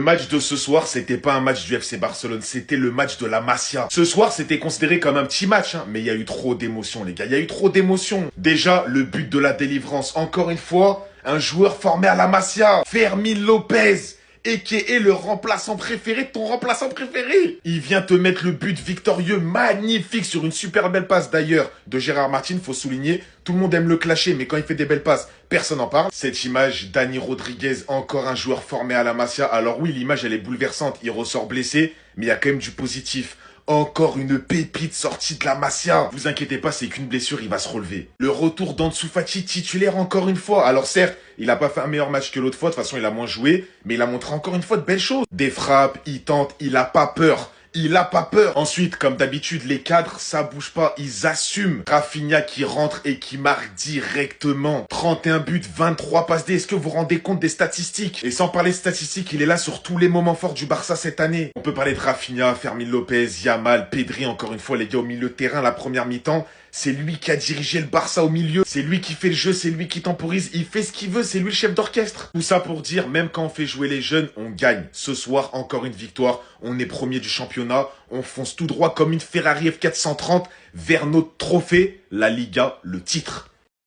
Le match de ce soir, c'était pas un match du FC Barcelone, c'était le match de la Masia. Ce soir, c'était considéré comme un petit match, mais il y a eu trop d'émotions, les gars. Il y a eu trop d'émotions. Déjà, le but de la délivrance. Encore une fois, un joueur formé à la Masia. Fermin Lopez. A.K.A. le remplaçant préféré de ton remplaçant préféré. Il vient te mettre le but victorieux magnifique sur une super belle passe d'ailleurs de Gérard Martin, faut souligner. Tout le monde aime le clasher, mais quand il fait des belles passes, personne n'en parle. Cette image, Dani Rodriguez, encore un joueur formé à la Masia. Alors oui, l'image elle est bouleversante, il ressort blessé, mais il y a quand même du positif. Encore une pépite sortie de la Masia. Vous inquiétez pas, c'est qu'une blessure, il va se relever. Le retour d'Ansu Fati titulaire encore une fois. Alors certes, il a pas fait un meilleur match que l'autre fois. De toute façon, il a moins joué. Mais il a montré encore une fois de belles choses. Des frappes, il tente, il a pas peur. Il a pas peur. Ensuite, comme d'habitude, les cadres, ça bouge pas. Ils assument. Rafinha qui rentre et qui marque directement. 31 buts, 23 passes D. Est-ce que vous vous rendez compte des statistiques? Et sans parler de statistiques, il est là sur tous les moments forts du Barça cette année. On peut parler de Rafinha, Fermin Lopez, Yamal, Pedri, encore une fois, les gars, au milieu de terrain, la première mi-temps. C'est lui qui a dirigé le Barça au milieu. C'est lui qui fait le jeu, c'est lui qui temporise. Il fait ce qu'il veut, c'est lui le chef d'orchestre. Tout ça pour dire, même quand on fait jouer les jeunes, on gagne. Ce soir, encore une victoire. On est premier du championnat. On fonce tout droit comme une Ferrari F430 vers notre trophée, la Liga, le titre.